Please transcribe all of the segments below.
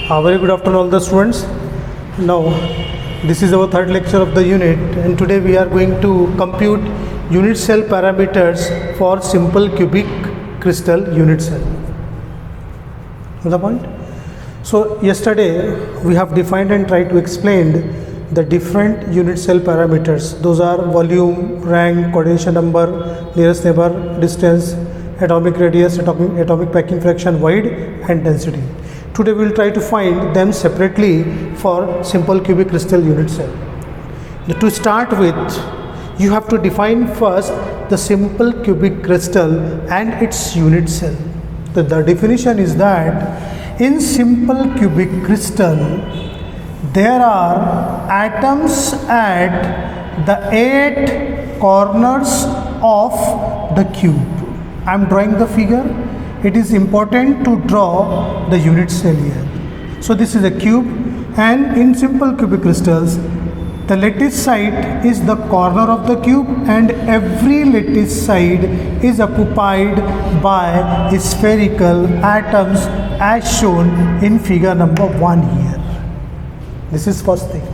Very good afternoon all the students. Now this is our third lecture of the unit, and today we are going to compute unit cell parameters for simple cubic crystal unit cell. Know the point? So yesterday we have defined and tried to explain the different unit cell parameters. Those are volume, rank, coordination number, nearest neighbor, distance, atomic radius, atomic packing fraction, void, and density. Today we will try to find them separately for simple cubic crystal unit cell. Now, to start with, you have to define first the simple cubic crystal and its unit cell. The definition is that in simple cubic crystal there are atoms at the 8 corners of the cube. I am drawing the figure. It is important to draw the unit cell here. So this is a cube, and in simple cubic crystals the lattice side is the corner of the cube, and every lattice side is occupied by spherical atoms as shown in figure number 1 here. This is first thing.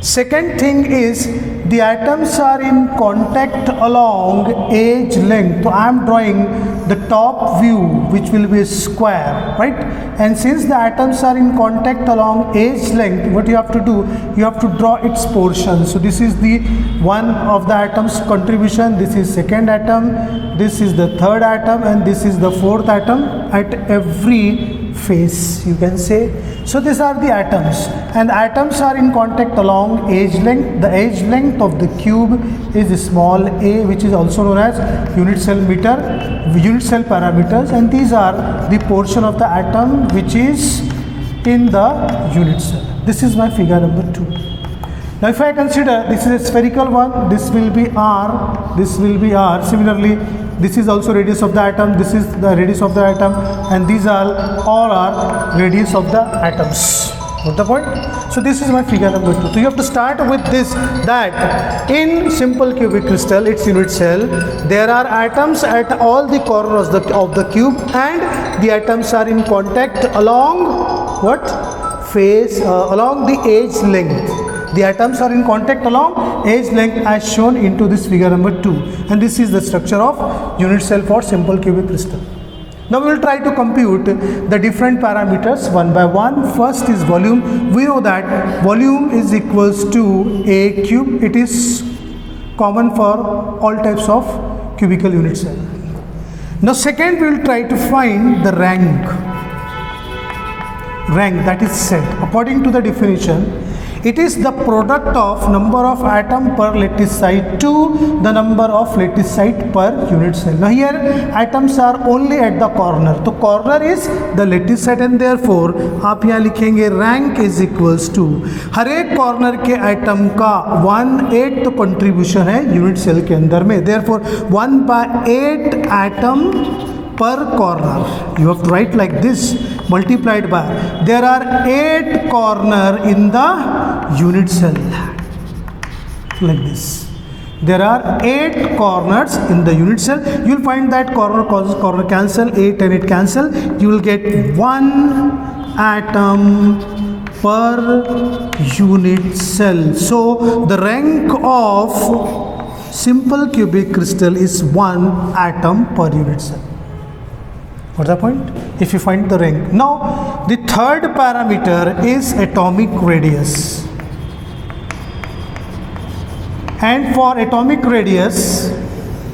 Second thing is the atoms are in contact along edge length. So I am drawing the top view, which will be a square, right? And since the atoms are in contact along edge length, what you have to do, you have to draw its portion. So this is the one of the atom's contribution, this is second atom, this is the third atom, and this is the fourth atom at every face, you can say. So these are the atoms, and atoms are in contact along edge length. The edge length of the cube is small a, which is also known as unit cell parameters, and these are the portion of the atom which is in the unit cell. This is my figure number 2. Now if I consider this is a spherical one, this will be r, this will be r. Similarly, this is also radius of the atom, this is the radius of the atom, and these all are radius of the atoms. Got the point? So this is my figure number 2. So you have to start with this, that in simple cubic crystal, its unit cell, there are atoms at all the corners of the cube, and the atoms are in contact along what? Along the edge length. The atoms are in contact along edge length as shown into this figure number 2, and this is the structure of unit cell for simple cubic crystal. Now we will try to compute the different parameters one by one. First is volume. We know that volume is equals to a cube. It is common for all types of cubical unit cell. Now second, we will try to find the rank, that is set. According to the definition, it is the product of number of atom per lattice side to the number of lattice side per unit cell. Now here atoms are only at the corner. तो corner is the lattice side, and therefore आप यहाँ लिखेंगे rank is equals to हर एक corner के atom का 1/8 contribution है unit cell के अंदर में. Therefore 1/8 atom per corner. You have to write like this, multiplied by, there are 8 corner in the unit cell, like this. There are 8 corners in the unit cell. You will find that corner cancel, 8 and 8 cancel. You will get 1 atom per unit cell. So the rank of simple cubic crystal is 1 atom per unit cell. What's the point? If you find the rank. Now the third parameter is atomic radius, and for atomic radius,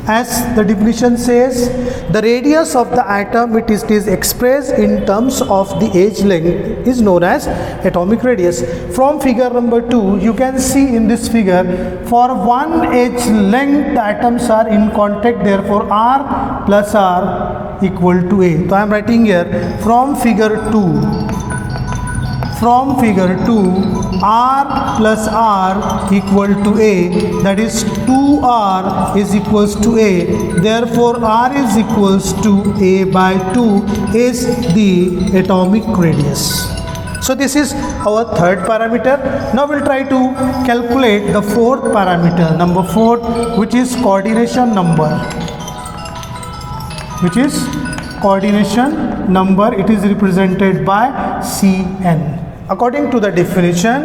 as the definition says, the radius of the atom, it is expressed in terms of the edge length, is known as atomic radius. From figure number 2, you can see in this figure, for one edge length the atoms are in contact, therefore r plus r equal to a. So I am writing here from figure 2, r plus r equal to a, that is 2r is equals to a. Therefore r is equals to a by 2 is the atomic radius. So this is our third parameter. Now we'll try to calculate the fourth parameter, number 4, which is coordination number. coordination number, it is represented by Cn. According to the definition,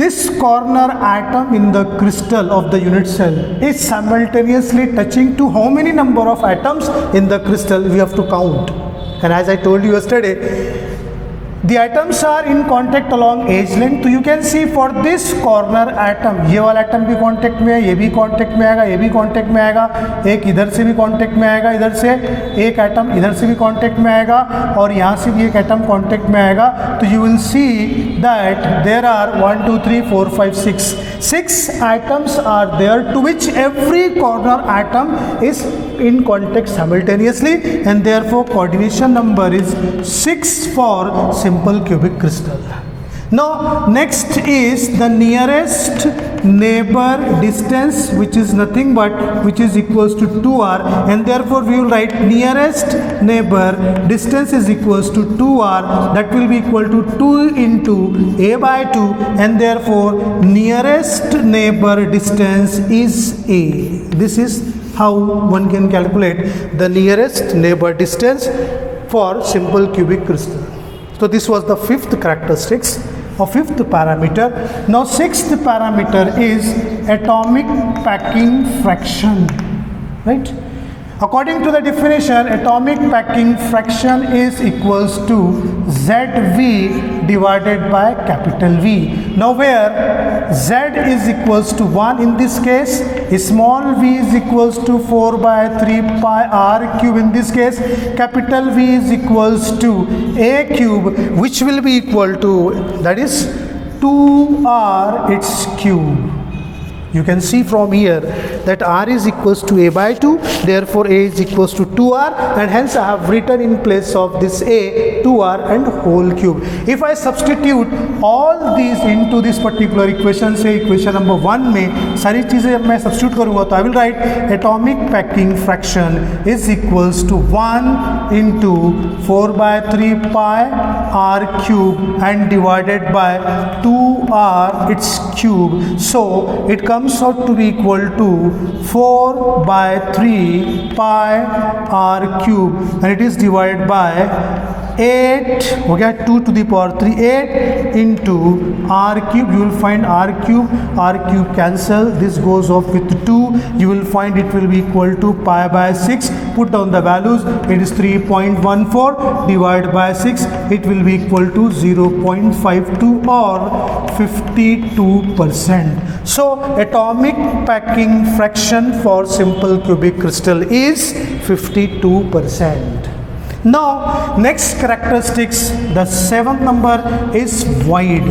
this corner atom in the crystal of the unit cell is simultaneously touching to how many number of atoms in the crystal we have to count. And as I told you yesterday, the atoms are in contact along edge length. तो you can see for this corner atom, ये वाला atom भी contact में है, ये भी contact में आएगा, ये भी contact में आएगा, एक इधर से भी contact में आएगा, इधर से एक atom इधर से भी contact में आएगा और यहाँ से भी एक atom contact में आएगा. तो you will see that there are 1 2 3 4 5 6 atoms are there, to which every corner atom is in contact simultaneously, and therefore coordination number is 6 for simple cubic crystal. Now next is the nearest neighbor distance, which is nothing but which is equals to 2r, and therefore we will write nearest neighbor distance is equals to 2r, that will be equal to 2 into a by 2, and therefore nearest neighbor distance is a. This is how one can calculate the nearest neighbor distance for simple cubic crystal. So this was the fifth characteristics or fifth parameter. Now sixth parameter is atomic packing fraction, right? According to the definition, atomic packing fraction is equals to ZV divided by capital V. Now where Z is equals to 1 in this case, small v is equals to 4 by 3 pi r cube in this case, capital V is equals to a cube, which will be equal to, that is 2r its cube. You can see from here that r is equals to a by 2, therefore a is equals to 2r, and hence I have written in place of this a 2r and whole cube. If I substitute all these into this particular equation, say equation number 1 में सारी चीज़ें जब मैं substitute करूँगा तो I will write atomic packing fraction is equals to 1 into 4 by 3 pi r cube and divided by 2r its cube. So it comes out to be equal to 4 by 3 pi r cube, and it is divided by 8, हो गया 2 to the power 3, 8 into r cube. You will find r cube cancel, this goes off with 2. You will find it will be equal to pi by 6. Put down the values, it is 3.14 divided by 6, it will be equal to 0.52 or 52%. So atomic packing fraction for simple cubic crystal is 52%. Now next characteristics, the seventh number is void.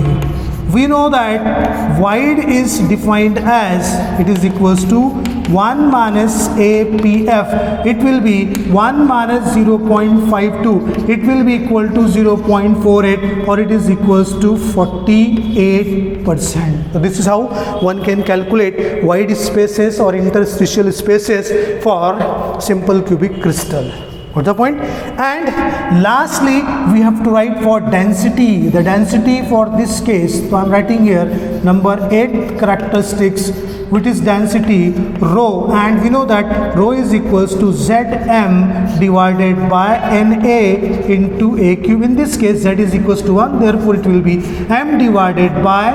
We know that void is defined as it is equals to 1 minus APF. It will be 1 minus 0.52. It will be equal to 0.48, or it is equals to 48%. So this is how one can calculate void spaces or interstitial spaces for simple cubic crystal. What's the point? And lastly, we have to write for density. The density for this case, so I am writing here number 8 characteristics, which is density rho, and we know that rho is equals to Zm divided by Na into a cube. In this case, Z is equals to 1, therefore it will be m divided by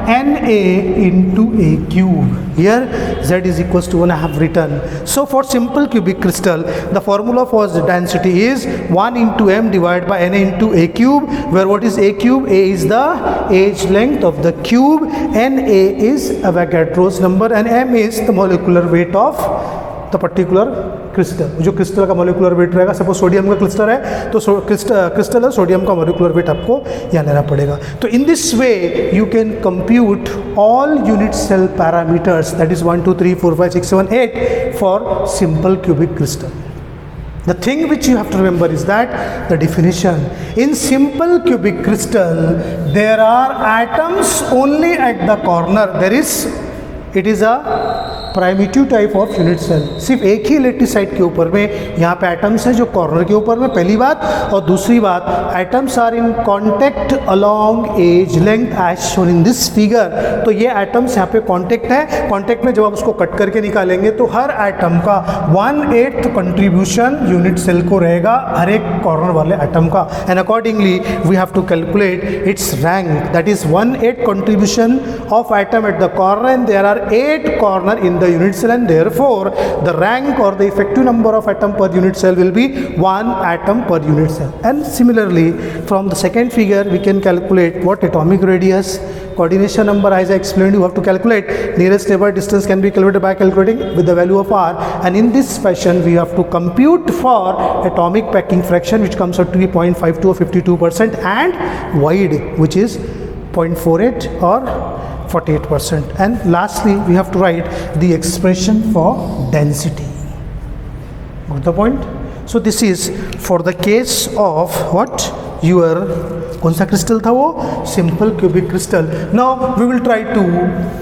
Na into a cube. Here Z is equals to 1 I have written. So for simple cubic crystal, the formula for the density is 1 into m divided by Na into a cube, where what is a cube? A is the edge length of the cube, Na is Avogadro's number, and m is the molecular weight of the particular crystal. जो crystal का molecular weight रहेगा, suppose sodium का crystal है तो crystal है, sodium का molecular weight आपको यहाँ लेना पड़ेगा. तो in this way you can compute all unit cell parameters, that is 1 2 3 4 5 6 7 8 for simple cubic crystal. The thing which you have to remember is that the definition in simple cubic crystal, there are atoms only at the corner. It is a primitive type of unit cell, सिर्फ एक ही lettuce site के ऊपर में यहाँ पे atoms हैं जो corner के ऊपर में, पहली बात। और दूसरी बात, atoms are in contact along edge length as shown in this figure. तो ये एटम्स यहाँ पे कांटेक्ट है, कांटेक्ट में जब आप उसको कट करके निकालेंगे तो हर एटम का 1/8 कंट्रीब्यूशन यूनिट सेल को रहेगा हर एक कॉर्नर वाले एटम का। And accordingly we have to calculate its rank, that is 1/8 contribution of atom at the corner, and there are 8 corner in the unit cell, and therefore the rank or the effective number of atom per unit cell will be 1 atom per unit cell. And similarly from the second figure we can calculate what atomic radius, coordination number, as I explained you have to calculate. Nearest neighbor distance can be calculated by calculating with the value of r, and in this fashion we have to compute for atomic packing fraction, which comes out to be 0.52 or 52%, and void, which is 0.48 or 48%. And lastly we have to write the expression for density. Got the point? So this is for the case of what your कौन सा crystal था वो, simple cubic crystal. Now we will try to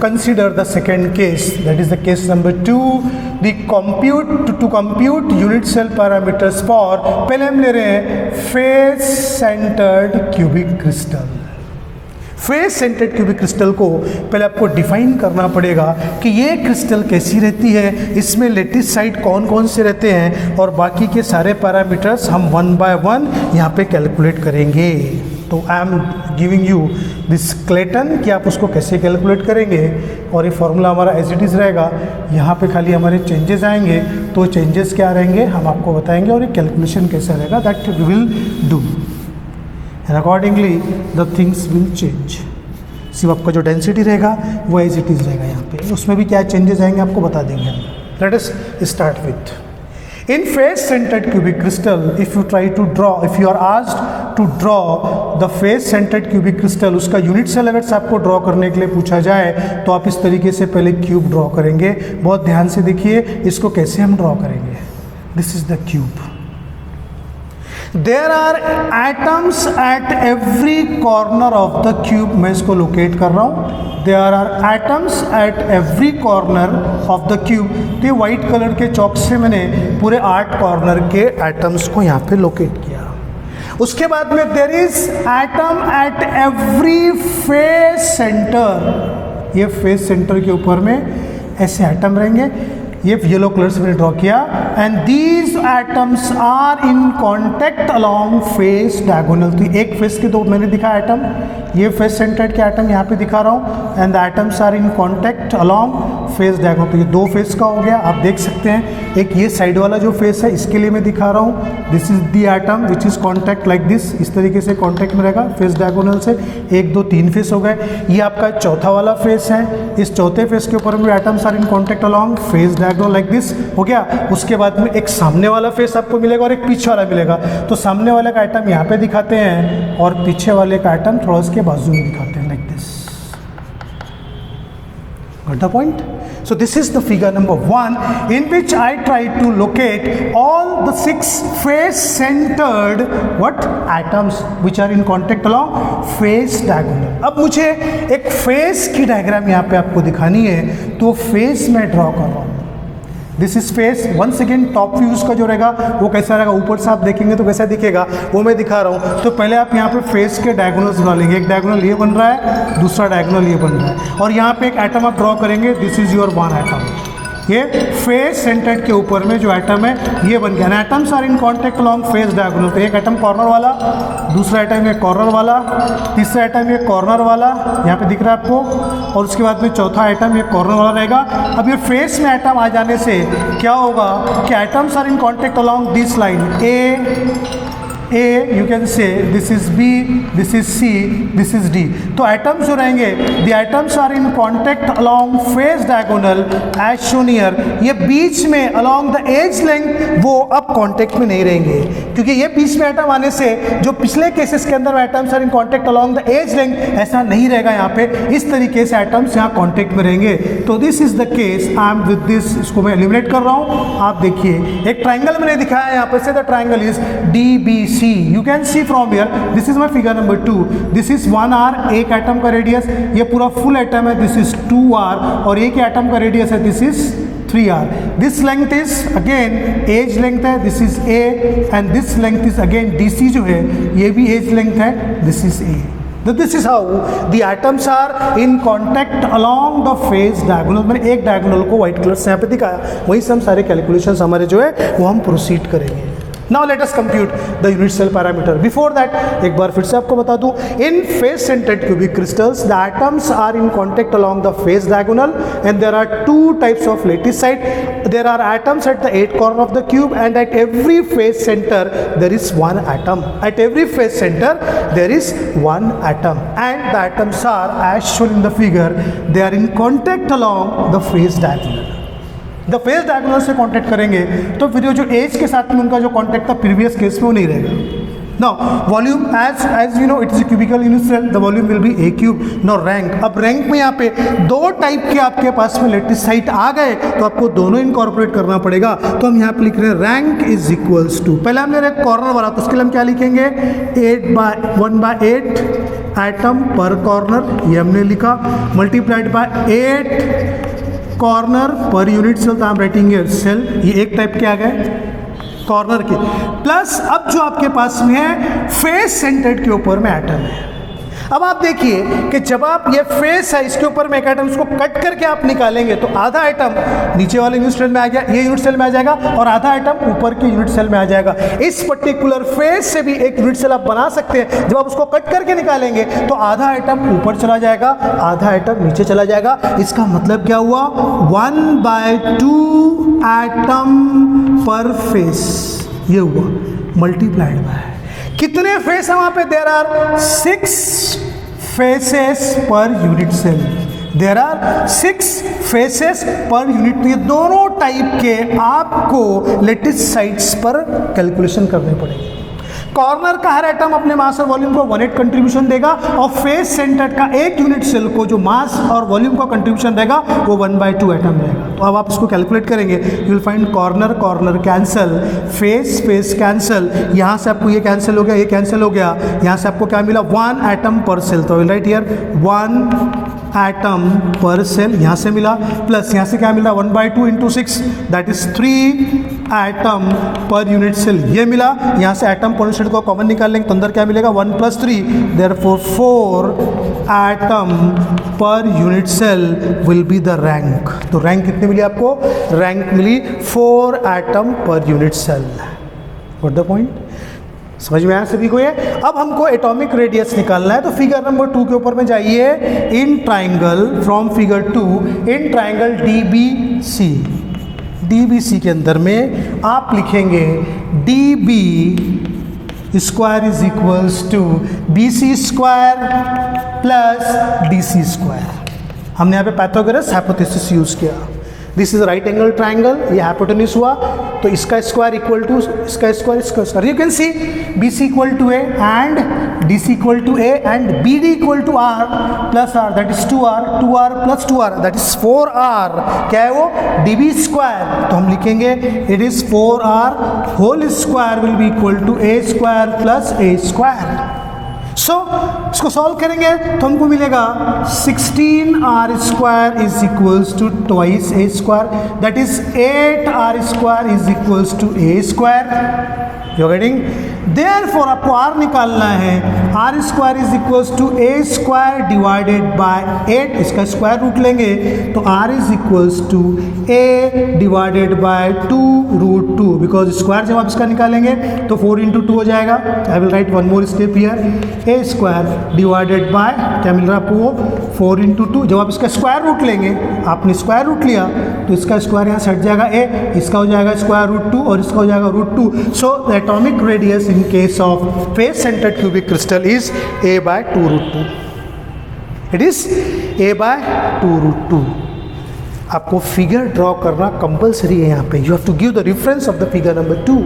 consider the second case, that is the case number 2, the compute unit cell parameters for, पहले हम ले रहे हैं face centred cubic crystal. Face centred cubic crystal को पहले आपको define करना पड़ेगा कि ये क्रिस्टल कैसी रहती है, इसमें लेटिस साइट कौन कौन से रहते हैं, और बाकी के सारे पैरामीटर्स हम 1 by 1 यहाँ पे कैलकुलेट करेंगे. तो I am giving you this Clayton कि आप उसको कैसे कैलकुलेट करेंगे, और ये फॉर्मूला हमारा एज इट इज़ रहेगा. यहाँ पे खाली हमारे चेंजेस आएंगे, तो चेंजेस क्या रहेंगे हम आपको बताएंगे, और ये कैलकुलेशन कैसे रहेगा that we will do, and accordingly the things will change. सिर्फ आपका जो डेंसिटी रहेगा वो एज इट इज़ रहेगा, यहाँ पे उसमें भी क्या चेंजेस आएंगे आपको बता देंगे हम. Let us start with, in face centered cubic crystal, if you try to draw, if you are asked to draw the face centered cubic crystal, उसका यूनिट सेल अगर से आपको ड्रॉ करने के लिए पूछा जाए तो आप इस तरीके से पहले क्यूब ड्रॉ करेंगे. बहुत ध्यान से देखिए इसको कैसे हम ड्रॉ करेंगे. This is the cube. There are atoms at every corner of the cube. मैं इसको लोकेट कर रहा हूँ. There are atoms at every corner of the cube. तो ये वाइट कलर के चौक से मैंने पूरे 8 कॉर्नर के एटम्स को यहाँ पे लोकेट किया. उसके बाद में there is atom at every face center. ये फेस सेंटर के ऊपर में ऐसे एटम रहेंगे, ये येलो कलर से मैंने ड्रॉ किया. And these atoms are in contact along face diagonal. तो एक फेस के दो मैंने दिखा एटम, ये फेस सेंटर्ड के एटम यहाँ पे दिखा रहा हूँ, and the atoms are in contact along face diagonal. तो ये 2 फेस का हो गया, आप देख सकते हैं. एक ये साइड वाला जो फेस है इसके लिए मैं दिखा रहा हूँ, this is the atom which is contact like this, इस तरीके से कॉन्टैक्ट में रहेगा फेस डायगोनल से. 1 2 3 फेस हो गए. ये आपका चौथा वाला फेस है, इस चौथे फेस के ऊपर में atoms are in contact along face diagonal like this हो गया. उसके बाद में एक सामने वाला फेस आपको मिलेगा और एक पीछे वाला मिलेगा. तो सामने वाले का आइटम यहाँ पे दिखाते हैं और पीछे वाले का आइटम थोड़ा उसके बाजू में दिखाते हैं like this. Got the point? So this is the figure number 1 in which I try to locate all the 6 face centered what atoms which are in contact along face diagonal. अब मुझे एक face की diagram यहाँ पे आपको दिखानी है, तो फेस मैं ड्रॉ कर रहा हूँ. This is face. Once again top views का जो रहेगा वो कैसा रहेगा, ऊपर से आप देखेंगे तो कैसा दिखेगा वो मैं दिखा रहा हूँ. तो पहले आप यहाँ पे फेस के डायगोनल्स बना लेंगे. एक डायगोनल ये बन रहा है, दूसरा डायगोनल ये बन रहा है, और यहाँ पे एक एटम आप ड्रॉ करेंगे. This is your 1 atom. ये फेस सेंटर्ड के ऊपर में जो एटम है ये बन गया. Atoms are in contact along face diagonal. तो एक एटम कॉर्नर वाला, दूसरा एटम ये कॉर्नर वाला, तीसरा एटम ये कॉर्नर वाला यहाँ पे दिख रहा है आपको, और उसके बाद में चौथा एटम ये कॉर्नर वाला रहेगा. अब ये फेस में एटम आ जाने से क्या होगा कि atoms are in contact along this line A, you can say this is B, this is C, this is D. तो एटम्स जो रहेंगे, the atoms are in contact along face diagonal as shown here. ये बीच में along the edge length वो अब contact में नहीं रहेंगे, क्योंकि ये बीच में एटम आने से जो पिछले केसेस के अंदर atoms are in contact along the edge length ऐसा नहीं रहेगा. यहाँ पे इस तरीके से एटम्स यहाँ कांटेक्ट में रहेंगे. तो this is the case. I am with this, इसको मैं एलिमिनेट कर रहा हूँ. आप देखिए एक ट्राइंगल मैंने दिखाया है यहाँ पे से, the triangle is DBC. DC. You can see from here, this is my figure number 2. This is 1r, एक एटम का रेडियस, ये पूरा फुल एटम है, this is 2r, और एक एटम का रेडियस है, this is 3r. This length is again edge length है, this is a, and this length is again DC जो है, ये भी एज लेंथ है, this is a. So this is how the atoms are in contact along the phase diagonal. मैंने एक diagonal को white colour से यहाँ पे दिखाया, वहीं से हम सारे कैलकुलेशंस हमारे जो है वो हम प्रोसीड करेंगे. Now let us compute the unit cell parameter. Before that, एक बार फिर से आपको बता दूं, in face centered cubic crystals, the atoms are in contact along the phase diagonal, and there are two types of lattice site. There are atoms at the 8 corner of the cube, and at every face center there is one atom. At every face center there is one atom, and the atoms are as shown in the figure. They are in contact along the phase diagonal. The face diagonal से contact करेंगे तो फिर जो as के साथ में उनका जो कांटेक्ट था प्रीवियस केस में वो नहीं रहेगा. Now volume as you know it is cubical unit cell, the volume will be a cube. Now rank, अब रैंक में यहाँ पे दो टाइप के आपके पास में लेटिस साइट आ गए तो आपको दोनों इनकॉर्पोरेट करना पड़ेगा. तो हम यहाँ पे लिख रहे हैं रैंक इज इक्वल्स टू, पहले हमने एक कॉर्नर वाला तो उसके लिए हम क्या लिखेंगे 1/8 एटम पर कॉर्नर, ये हमने लिखा, multiplied by 8 corner per unit cell. तो आप राइटिंग सेल, ये एक टाइप के आ गए कॉर्नर के, प्लस अब जो आपके पास में है फेस सेंटर्ड के ऊपर में एटम है. अब आप देखिए कि जब आप ये फेस है इसके ऊपर में एक एटम, इसको कट करके आप निकालेंगे तो आधा एटम नीचे वाले यूनिट सेल में आ गया, ये यूनिट सेल में आ जाएगा, और आधा एटम ऊपर के यूनिट सेल में आ जाएगा. इस पर्टिकुलर फेस से भी एक यूनिट सेल आप बना सकते हैं. जब आप उसको कट करके निकालेंगे तो आधा एटम ऊपर चला जाएगा, आधा एटम नीचे चला जाएगा. इसका मतलब क्या हुआ, 1/2 एटम पर फेस, ये हुआ मल्टीप्लाइड बाय कितने फेस है वहां पे, there are 6 faces per unit cell. There are 6 faces per unit. तो ये दोनों टाइप के आपको लेटिस साइट्स पर कैलकुलेशन करने पड़ेंगे. कॉर्नर का हर एटम अपने मास और वॉल्यूम को 1/8 कंट्रीब्यूशन देगा, और फेस सेंटर का एक यूनिट सेल को जो मास और वॉल्यूम का कंट्रीब्यूशन रहेगा वो 1/2 एटम रहेगा. तो अब आप इसको कैलकुलेट करेंगे, you will find corner corner cancel, face face cancel, यहाँ से आपको ये कैंसिल हो गया, ये कैंसिल हो गया, यहाँ से आपको क्या मिला 1 एटम पर सेल. तो will write here 1 atom per cell, यहाँ से मिला, प्लस यहाँ से क्या मिला 1/2 into 6 that is 3 atom per unit cell, ये मिला. यहाँ से एटम पर यूनिट को कॉमन निकाल लेंगे तो अंदर क्या मिलेगा 1 + 3, therefore 4 atom per unit cell will be the rank. तो रैंक कितनी मिली आपको, रैंक मिली 4 atom per unit cell. What the point, समझ में आया सभी को ये. अब हमको एटॉमिक रेडियस निकालना है, तो फिगर नंबर 2 के ऊपर में जाइए. In triangle from figure 2, in triangle DBC, DBC के अंदर में आप लिखेंगे DB square is equals to BC square plus DC square. हमने यहाँ पे पाइथागोरस हाइपोथेसिस यूज किया. This is right angle triangle, ये हाइपोटेन्यूज हुआ तो इसका स्क्वायर इक्वल टू इसका स्क्वायर, इसका square. You can see BC equal to A and DC equal to A and BD equal to R plus R, that is 2R plus 2R that is 4R. क्या है वो, DB square. तो हम लिखेंगे it is 4R whole square will be equal to A square plus A square. So इसको सॉल्व करेंगे तो हमको मिलेगा 16R square is equals to twice A square, that is 8R square is equals to A square. You are getting, therefore आपको R निकालना है, R square is equals to A square divided by 8, इसका square root लेंगे तो R is equals to A divided by 2√2, because square जब आप इसका निकालेंगे तो 4 × 2 हो जाएगा. I will write one more step here, A square divided by क्या मिल रहा है आपको 4 × 2. जब आप इसका स्क्वायर रूट लेंगे, आपने स्क्वायर रूट लिया तो इसका स्क्वायर यहाँ से हट जाएगा A, इसका हो जाएगा स्क्वायर रूट 2 और इसका हो जाएगा √2. So the atomic radius in case of face centered cubic crystal is A/2√2. It is A/2√2. आपको फिगर ड्रॉ करना कंपलसरी है यहाँ पे. You have to give the reference of the figure number 2.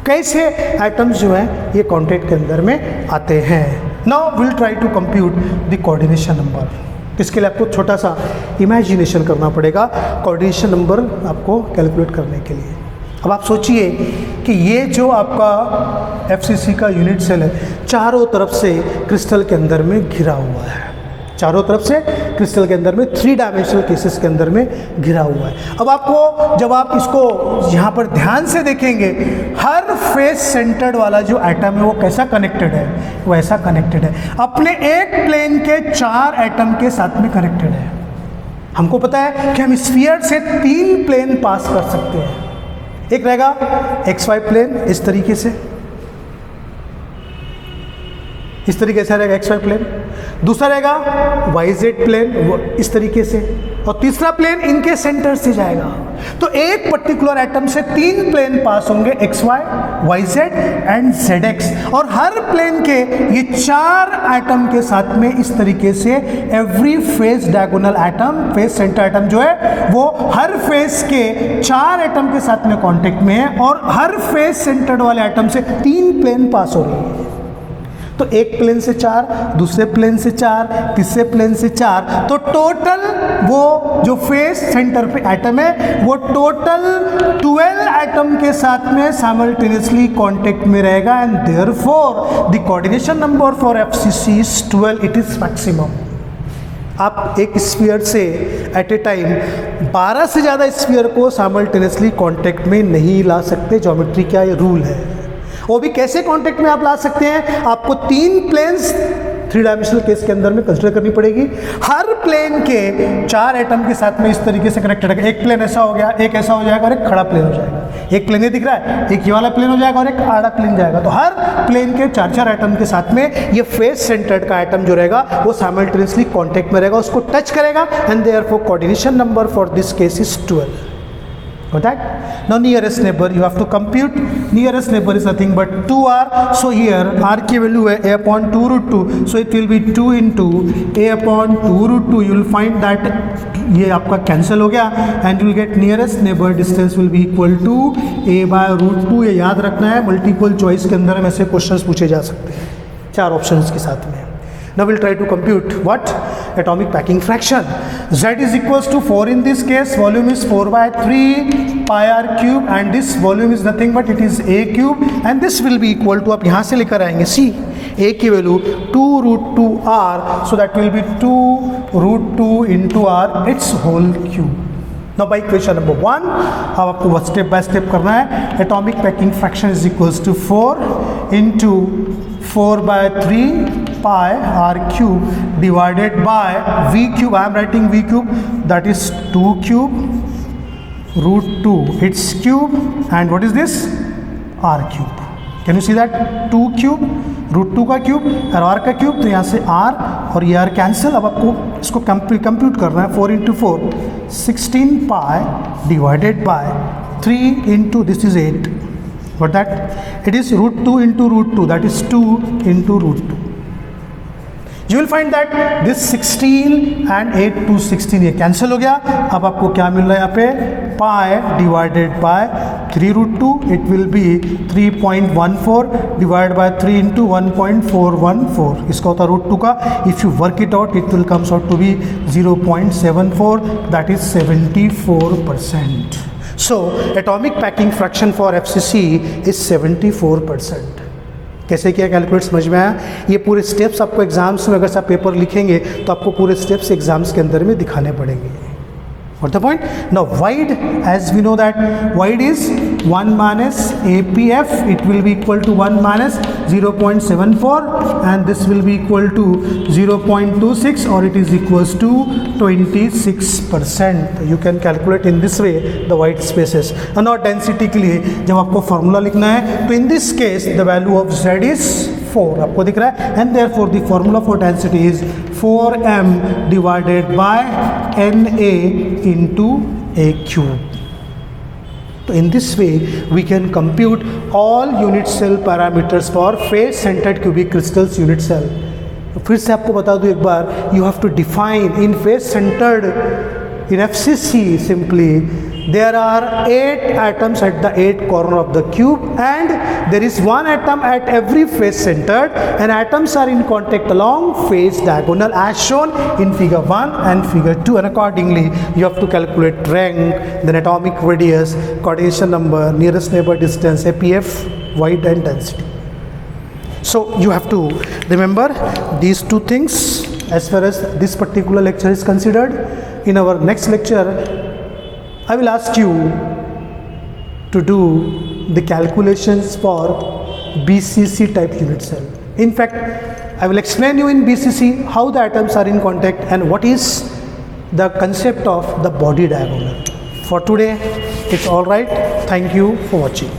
कैसे एटम्स जो है ये कॉन्टेक्ट के अंदर में आते हैं. Now will try to compute the coordination number. इसके लिए आपको छोटा सा इमेजिनेशन करना पड़ेगा कोऑर्डिनेशन नंबर आपको कैलकुलेट करने के लिए. अब आप सोचिए कि ये जो आपका एफसीसी का यूनिट सेल है चारों तरफ से क्रिस्टल के अंदर में घिरा हुआ है, चारों तरफ से क्रिस्टल के अंदर में 3 डायमेंशनल केसेस के अंदर में घिरा हुआ है। अब आपको जब आप इसको यहाँ पर ध्यान से देखेंगे, हर फेस सेंटर्ड वाला जो एटम है वो कैसा कनेक्टेड है, वो ऐसा कनेक्टेड है, अपने एक प्लेन के 4 एटम के साथ में कनेक्टेड है। हमको पता है कि हम स्फीयर से 3 प्लेन पास कर सकते हैं। एक रहेगा XY प्लेन इस तरीके से, इस तरीके से रहेगा XY प्लेन, दूसरा रहेगा YZ प्लेन इस तरीके से, और तीसरा प्लेन इनके सेंटर से जाएगा। तो एक पर्टिकुलर एटम से 3 प्लेन पास होंगे, XY, YZ एंड ZX, और हर प्लेन के ये 4 एटम के साथ में इस तरीके से every face diagonal atom, face centre atom जो है वो हर फेस के 4 एटम के साथ में कांटेक्ट में है, और हर फेस सेंटर्ड वाले एटम से 3 प्लेन पास हो रही है। तो एक प्लेन से 4, दूसरे प्लेन से 4, तीसरे प्लेन से 4, तो टोटल वो जो फेस सेंटर पे एटम है वो टोटल 12 एटम के साथ में साइमल्टेनियसली कांटेक्ट में रहेगा, and therefore the coordination number for FCC is 12, it is maximum. आप एक स्फीयर से एट ए टाइम 12 से ज़्यादा स्फीयर को साइमल्टेनियसली कांटेक्ट में नहीं ला सकते, ज्योमेट्री का ये रूल है। वो भी कैसे कांटेक्ट में आप ला सकते हैं, आपको 3 प्लेन्स 3 डायमेंशनल केस के अंदर में कंसिडर करनी पड़ेगी। हर प्लेन के 4 एटम के साथ में इस तरीके से कनेक्टेड है। एक प्लेन ऐसा हो गया, एक ऐसा हो जाएगा और एक खड़ा प्लेन हो जाएगा। एक प्लेन ये दिख रहा है, एक ये वाला प्लेन हो जाएगा और एक आड़ा प्लेन जाएगा। तो हर प्लेन के 4-4 एटम के साथ में ये फेस सेंटर्ड का एटम जो रहेगा वो साइमल्टेनियसली कांटेक्ट में रहेगा, उसको टच करेगा, and therefore coordination number for this case is 12. Got that? Now nearest neighbor, you have to compute. Nearest neighbor is nothing but 2r. So here r की value है a upon 2 root 2. So it will be 2 into a upon 2 root 2. You will find that ये आपका cancel हो गया, and you will get nearest neighbor distance will be equal to a by root 2. ये याद रखना है, multiple choice के अंदर में ऐसे क्वेश्चंस पूछे जा सकते हैं 4 ऑप्शंस के साथ में। Now we'll try to compute what? Atomic packing fraction. Z is equals to 4 in this case, volume is 4 by 3 pi r cube, and this volume is nothing but it is a cube, and this will be equal to, आप यहाँ से लेकर आएंगे C, a की value 2 root 2 r, so that will be 2 root 2 into r, its whole cube. Now by equation number 1, अब आपको step by step करना है। Atomic packing fraction is equals to 4 into 4 by 3 pi r cube divided by v cube. I am writing v cube, that is 2 cube root 2 its cube, and what is this? r cube. Can you see that? 2 cube root 2 का cube और r का cube, तो यहाँ से r और ये r cancel. अब आपको इसको कंप्यूट करना है। 4 into 4 16 pi divided by 3 into this is 8. What that? It is root 2 into root 2, that is 2 into root 2. You will find that this 16 and 8 to 16 ये कैंसिल हो गया। अब आपको क्या मिल रहा है यहाँ पे? Pi divided by 3 root 2, it will be 3.14 divide by 3 into 1.414, इसका होता है रूट 2 का। If you work it out it will comes out to be 0.74, that is 74%. So atomic packing fraction for FCC is 74%. कैसे किया calculate समझ में आया? ये पूरे स्टेप्स आपको एग्जाम्स में, अगर आप पेपर लिखेंगे तो आपको पूरे स्टेप्स एग्जाम्स के अंदर में दिखाने पड़ेंगे। What the point? Now void, as we know that void is 1 minus APF, it will be equal to 1 minus 0.74, and this will be equal to 0.26, or it is equals to 26%. You can calculate in this way the void spaces. And now density के लिए जब आपको formula लिखना है तो in this case the value of Z is 4, आपको दिख रहा है, and therefore the formula for density is 4m divided by Na into a cube. So in this way we can compute all unit cell parameters for face centered cubic crystals unit cell. फिर से आपको बता दूं एक बार, you have to define in face centered in FCC simply there are 8 atoms at the 8 corner of the cube, and there is 1 atom at every face centered, and atoms are in contact along face diagonal as shown in figure 1 and figure 2, and accordingly you have to calculate rank, then atomic radius, coordination number, nearest neighbor distance, APF, void and density. So you have to remember these 2 things as far as this particular lecture is considered. In our next lecture, I will ask you to do the calculations for BCC type unit cell. In fact, I will explain you in BCC how the atoms are in contact and what is the concept of the body diagonal. For today, it's all right. Thank you for watching.